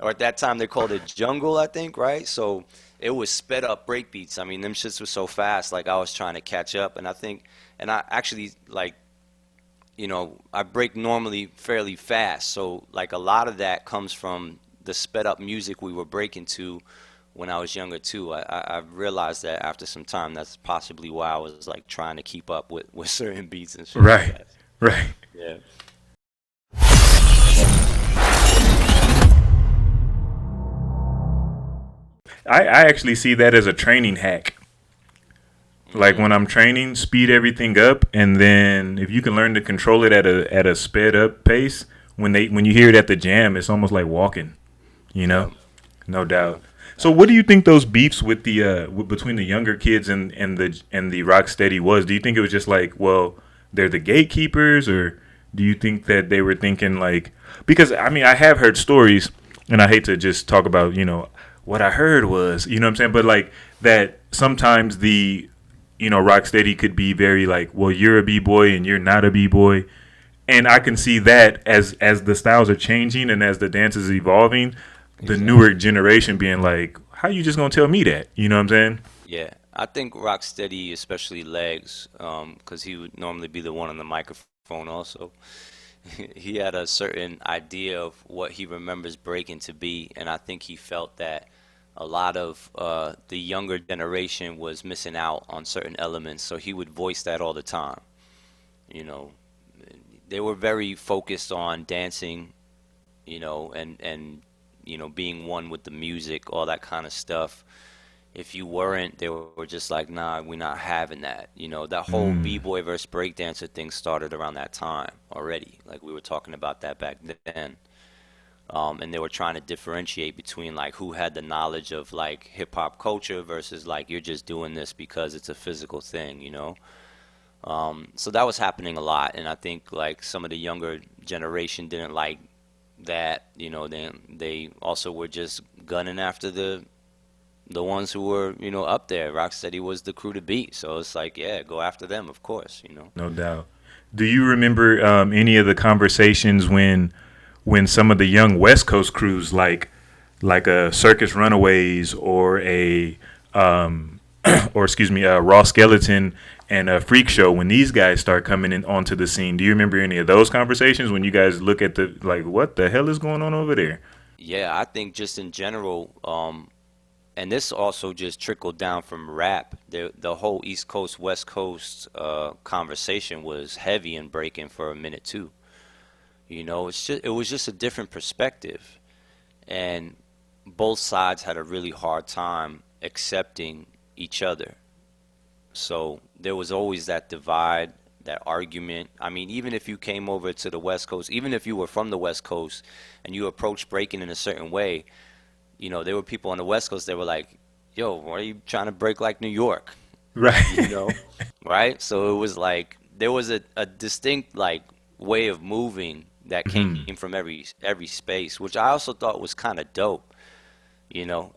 or at that time they called it jungle, I think, right? So it was sped up break beats. I mean, them shits were so fast, like I was trying to catch up, and I think, and I actually like, I break normally fairly fast, so like a lot of that comes from the sped up music we were breaking to when I was younger too. I realized that after some time, that's possibly why I was like trying to keep up with certain beats and shit like Right, that. right. Yeah. I actually see that as a training hack. Like Hmm. when I'm training, speed everything up, and then if you can learn to control it at a sped up pace, when you hear it at the jam, it's almost like walking. You know, Yeah. no Yeah. doubt. So, what do Facts. you think those beefs with the between the younger kids and the Rocksteady was? Do you think it was just like, well, they're the gatekeepers, or do you think that they were thinking like, because I mean, I have heard stories, and I hate to just talk about what I heard was, you know what I'm saying, but like that sometimes Rocksteady could be very like, well, you're a b-boy and you're not a b-boy, and I can see that as the styles are changing and as the dance is evolving, the newer Exactly. generation being like, how you just gonna tell me that? You know what I'm saying? Yeah. I think Rocksteady, especially Legs, because he would normally be the one on the microphone also. He had a certain idea of what he remembers breaking to be, and I think he felt that a lot of the younger generation was missing out on certain elements, so he would voice that all the time. You know, they were very focused on dancing, and being one with the music, all that kind of stuff. If you weren't, they were just like, nah, we're not having that. That whole Mm. b-boy versus breakdancer thing started around that time already. Like we were talking about that back then. And they were trying to differentiate between like who had the knowledge of like hip hop culture versus like you're just doing this because it's a physical thing. So that was happening a lot, and I think like some of the younger generation didn't like that. They also were just gunning after the ones who were up there. Rocksteady was the crew to beat, so it's like yeah, go after them, of course. No doubt. Do you remember any of the conversations when some of the young West Coast crews like a Circus Runaways or a or excuse me, Raw Skeleton and a Freak Show, when these guys start coming in onto the scene? Do you remember any of those conversations when you guys look at the like, what the hell is going on over there? Yeah, I think just in general, and this also just trickled down from rap. The whole East Coast West Coast conversation was heavy and breaking for a minute too. It was just a different perspective, and both sides had a really hard time accepting each other. So there was always that divide, that argument. I mean, even if you came over to the West Coast, even if you were from the West Coast and you approached breaking in a certain way, there were people on the West Coast that were like, yo, why are you trying to break like New York? You Right. know? Right? So it was like there was a distinct like way of moving that came Hmm. from every space, which I also thought was kind of dope.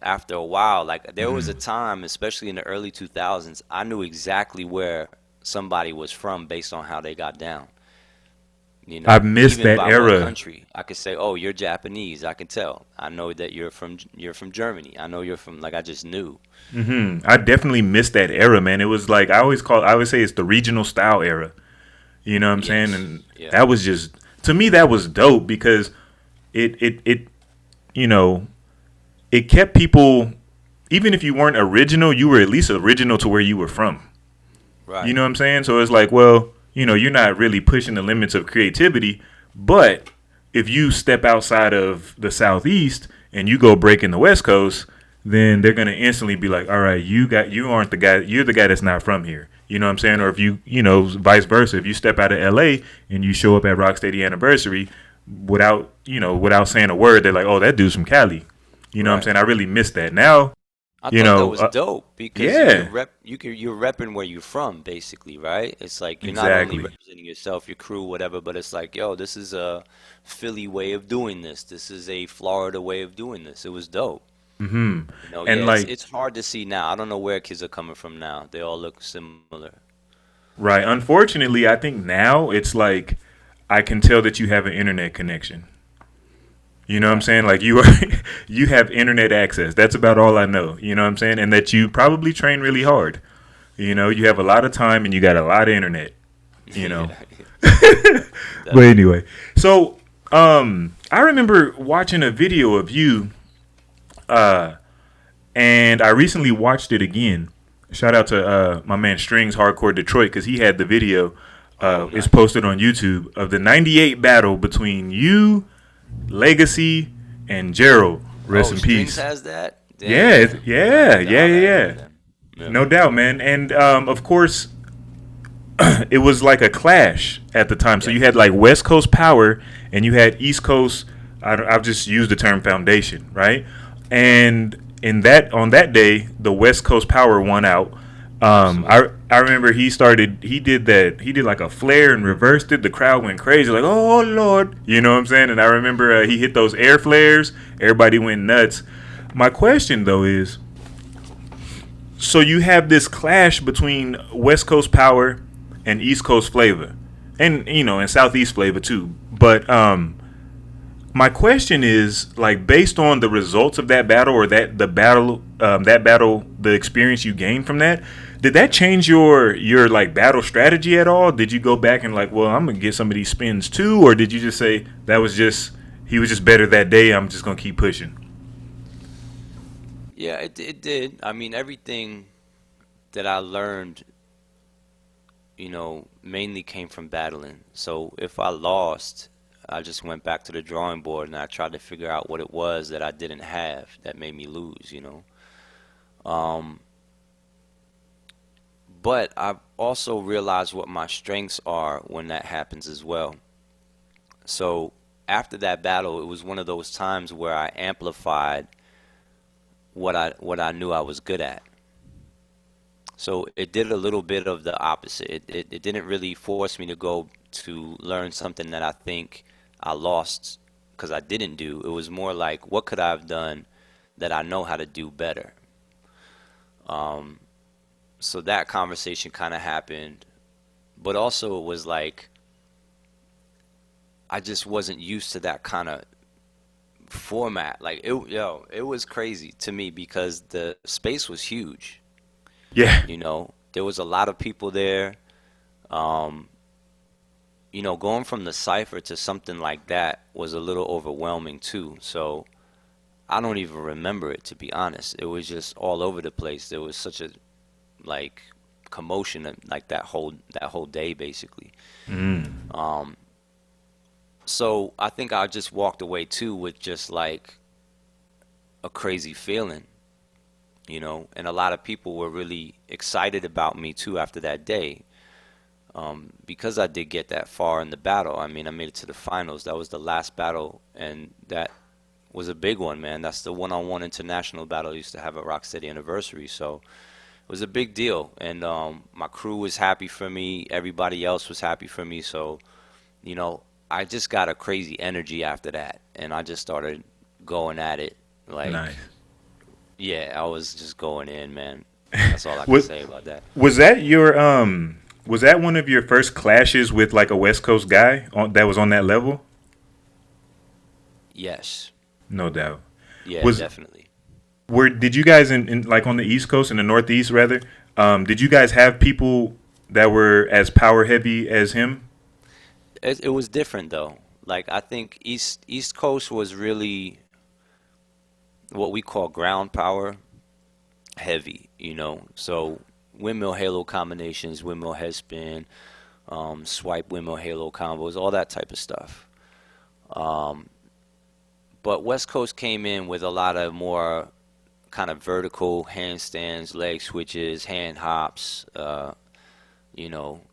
After a while, like there was a Hmm. time, especially in the early 2000s, I knew exactly where somebody was from based on how they got down. I missed Even that by what era. country. I could say, "Oh, you're Japanese." I can tell. I know that you're from Germany. I know you're from like I just knew. I definitely missed that era, man. It was like I always say it's the regional style era. You know what I'm saying? Yes. And Yeah. that was just, to me, that was dope because it you know it kept people, even if you weren't original, you were at least original to where you were from. You Right. know what I'm saying? So it's like, well, you're not really pushing the limits of creativity, but if you step outside of the southeast and you go break in the west coast, then they're gonna instantly be like, all right, you aren't the guy, you're the guy that's not from here. You know what I'm saying? Or Yeah. if vice versa, if you step out of LA and you show up at Rocksteady Anniversary without saying a word, they're like, oh, that dude's from Cali. You know what I'm Right. saying? I really miss that. Now, I you thought that know, was dope because you yeah, can rep you're repping where you're from basically, right? It's like you're not only exactly. representing yourself, your crew, whatever, but it's like, yo, this is a Philly way of doing this. This is a Florida way of doing this. It was dope. Yeah, And it's like, it's hard to see now. I don't know where kids are coming from now. They all look similar. right. Unfortunately, I think now it's like I can tell that you have an internet connection. You know what I'm Right. saying? Like you are, you have internet access. That's about all I know. You know what I'm saying? And that you probably train really hard. You know, you have a lot of time and you got a lot of internet. You know. Yeah. But Definitely. anyway, so I remember watching a video of you, uh, and I recently watched it again. Shout out to my man Strings Hardcore Detroit because he had the video. Oh, It's nice. posted on YouTube of the '98 battle between you, Legacy, and Gerald. Rest Oh, in Strings peace. has that? Yeah, Damn. I yeah, have to yeah, holler yeah, at him yeah. then. Yeah. No doubt, man. And of course, it was like a clash at the time. So Yeah. you had like West Coast Power and you had East Coast. I've just used the term foundation, right? Right. And in that on that day, the West Coast Power won out. Absolutely. I remember he did that. He did like a flare and reversed it. The crowd went crazy, like, oh Lord, you know what I'm saying? And I remember he hit those air flares. Everybody went nuts. My question though is, so you have this clash between West Coast Power and East Coast Flavor, and and Southeast Flavor too. But my question is, like, based on the results of that battle, or that battle, the experience you gained from that, did that change your like battle strategy at all? Did you go back and like, well, I'm gonna get some of these spins too, or did you just say that was just he was just better that day? I'm just gonna keep pushing. Yeah, it did. I mean, everything that I learned, mainly came from battling. So if I lost, I just went back to the drawing board and I tried to figure out what it was that I didn't have that made me lose. Um, but I've also realized what my strengths are when that happens as well. So after that battle, it was one of those times where I amplified what I knew I was good at. So it did a little bit of the opposite. It didn't really force me to go to learn something that I think I lost because I didn't do. It was more like, what could I have done that I know how to do better? Um, so that conversation kind of happened, but also it was like I just wasn't used to that kind of format. Like it was crazy to me because the space was huge. Yeah, There was a lot of people there. Um, going from the Cypher to something like that was a little overwhelming too. So I don't even remember it, to be honest. It was just all over the place. There was such a like commotion like that whole day basically. Um, so I think I just walked away too with just like a crazy feeling. And a lot of people were really excited about me too after that day. Because I did get that far in the battle. I mean, I made it to the finals. That was the last battle, and that was a big one, man. That's the one-on-one international battle I used to have at Rocksteady Anniversary. So it was a big deal, and my crew was happy for me. Everybody else was happy for me. So, you know, I just got a crazy energy after that, and I just started going at it. Like, nice. yeah, I was just going in, man. That's all I can Was say about that. was that your was that one of your first clashes with like a West Coast guy that was on that level? Yes. No doubt. Yeah, Was definitely. did you guys in like on the East Coast, in the Northeast rather? Did you guys have people that were as power heavy as him? It was different though. Like I think East Coast was really what we call ground power heavy. So windmill halo combinations, windmill headspin, swipe windmill halo combos, all that type of stuff. Um, but West Coast came in with a lot of more kind of vertical handstands, leg switches, hand hops,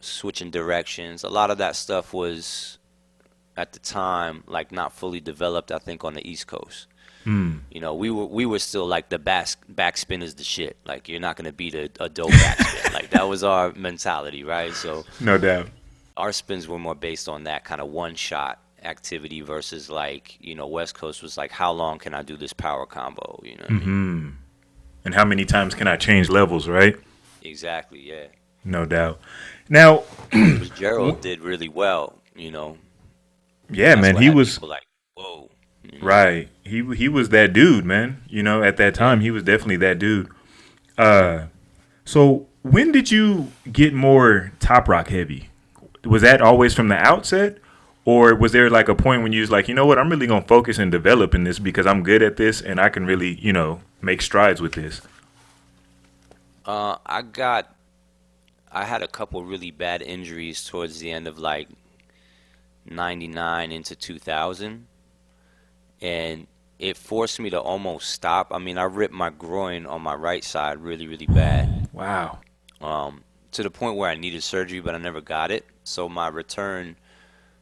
switching directions. A lot of that stuff was at the time like not fully developed, I think, on the East Coast. Hmm. We were still like the backspin is the shit. Like you're not gonna beat a dope backspin. Like that was our mentality, right? So No doubt. our spins were more based on that kind of one shot activity versus like, West Coast was like, how long can I do this power combo? You know what I mean? Hmm. And how many times can I change levels, right? Exactly, yeah. No doubt. Now, Because Gerald did really well. yeah, That's man, what he had was people like, whoa. Right. He was that dude, man. At that Yeah. time, he was definitely that dude. Uh, so when did you get more top rock heavy? Was that always from the outset, or was there like a point when you was like, you know what, I'm really gonna focus and develop in this because I'm good at this and I can really, make strides with this. Uh, I got I had a couple really bad injuries towards the end of like 99 into 2000, and it forced me to almost stop. I mean, I ripped my groin on my right side really, really bad. Wow. To the point where I needed surgery, but I never got it. So my return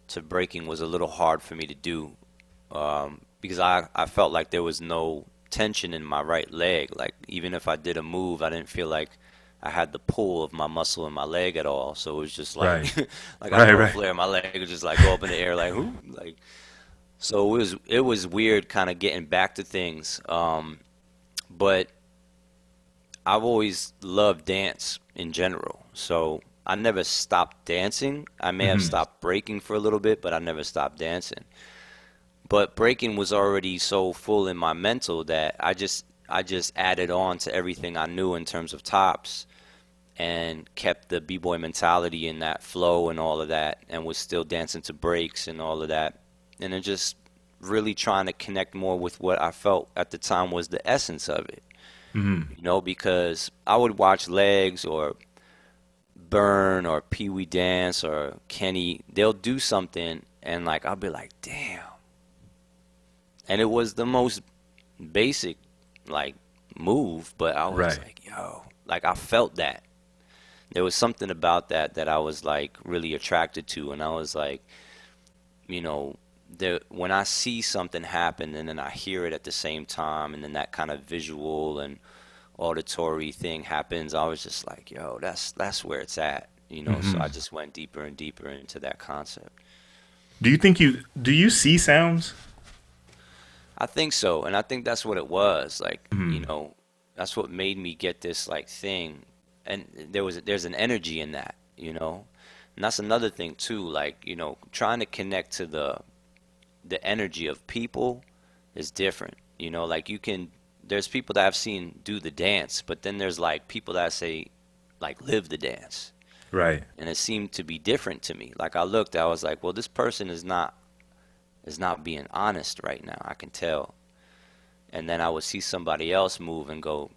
to breaking was a little hard for me to do, because I felt like there was no tension in my right leg. Like even if I did a move, I didn't feel like I had the pull of my muscle in my leg at all. So it was just like Right. like I Right. throw a Right. flare, my leg would just like go up in the air like whoo, like so it was weird kind of getting back to things. But I've always loved dance in general. So I never stopped dancing. I may have Hmm. stopped breaking for a little bit, but I never stopped dancing. But breaking was already so full in my mental that I just added on to everything I knew in terms of tops and kept the b-boy mentality in that flow and all of that and was still dancing to breaks and all of that. And then just really trying to connect more with what I felt at the time was the essence of it. Hmm. Because I would watch Legs or Burn or Pee Wee Dance or Kenny, they'll do something and like I'll be like, damn. And it was the most basic like move, but I was Right. like, yo, like I felt that. There was something about that that I was like really attracted to, and I was like, you know, when I see something happen and then I hear it at the same time, and then that kind of visual and auditory thing happens, I was just like, yo, that's where it's at. So Hmm. I just went deeper and deeper into that concept. Do you see sounds? I think so, and I think that's what it was. Like, Hmm. that's what made me get this like thing. And there's an energy in that. And that's another thing too, like, trying to connect to the energy of people is different. Like there's people that I've seen do the dance, but then there's like people that say like live the dance. Right. And it seemed to be different to me. Like I was like, well, this person is not being honest right now. I can tell. And then I would see somebody else move and go,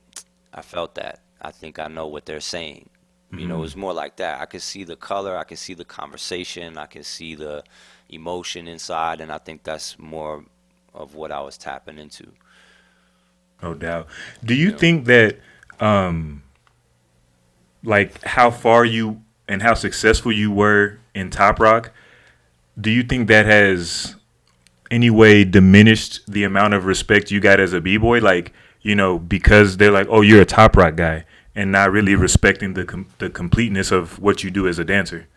I felt that. I think I know what they're saying. It Hmm. was more like that. I could see the color, I could see the conversation, I could see the emotion inside, and I think that's more of what I was tapping into. No doubt. Do you You know. think that, like, how far you and how successful you were in Top Rock, do you think that has any way diminished the amount of respect you got as a b-boy? Like, because they're like, oh, you're a Top Rock guy, and not really respecting the completeness of what you do as a dancer.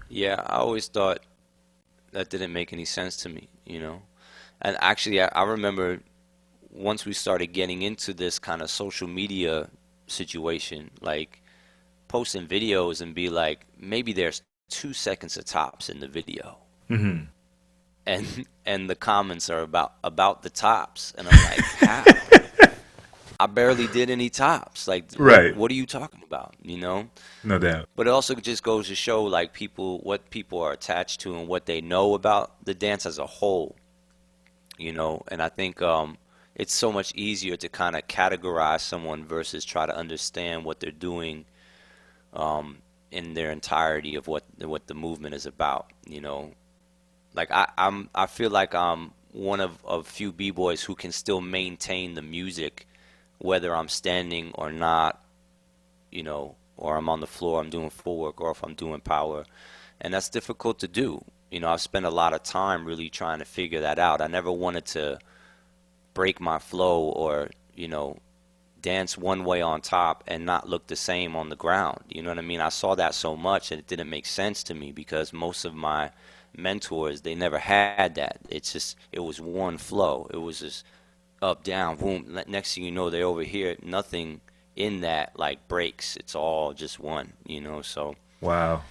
Yeah, I always thought that didn't make any sense to me. And actually, I remember once we started getting into this kind of social media situation, like posting videos and be like, maybe there's 2 seconds of tops in the video, Hmm. and the comments are about the tops, and I'm like, how? I barely did any tops. Like, what Right. what are you talking about? No doubt. But it also just goes to show like what people are attached to and what they know about the dance as a whole. And I think it's so much easier to kind of categorize someone versus try to understand what they're doing in their entirety of what the movement is about. Like I feel like I'm one of few b-boys who can still maintain the music whether I'm standing or not, or I'm on the floor, I'm doing full work, or if I'm doing power. And that's difficult to do. I've spent a lot of time really trying to figure that out. I never wanted to break my flow or dance one way on top and not look the same on the ground. You know what I mean? I saw that so much and it didn't make sense to me because most of my mentors, they never had that. It was one flow. It was just up, down, boom. Next thing you know, they're over here. Nothing in that like breaks. It's all just one. So Wow.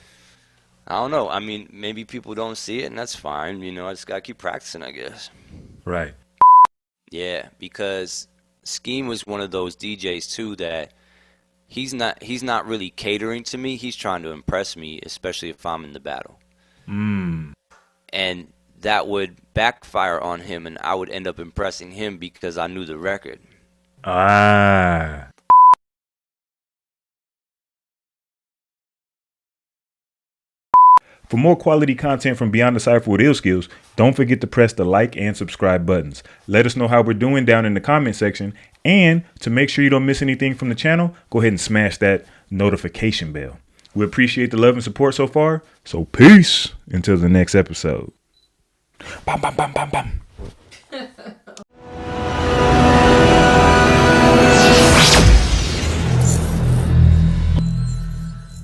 I don't know. I mean, maybe people don't see it, and that's fine. I just gotta keep practicing, I guess. Right. Yeah, because Scheme was one of those DJs too that he's not really catering to me. He's trying to impress me, especially if I'm in the battle. Mm. And that would backfire on him, and I would end up impressing him because I knew the record. Ah. For more quality content from Beyond the Cypher with Illskillz, don't forget to press the like and subscribe buttons. Let us know how we're doing down in the comment section. And to make sure you don't miss anything from the channel, go ahead and smash that notification bell. We appreciate the love and support so far. So peace until the next episode. Bam, bam, bam, bam, bam.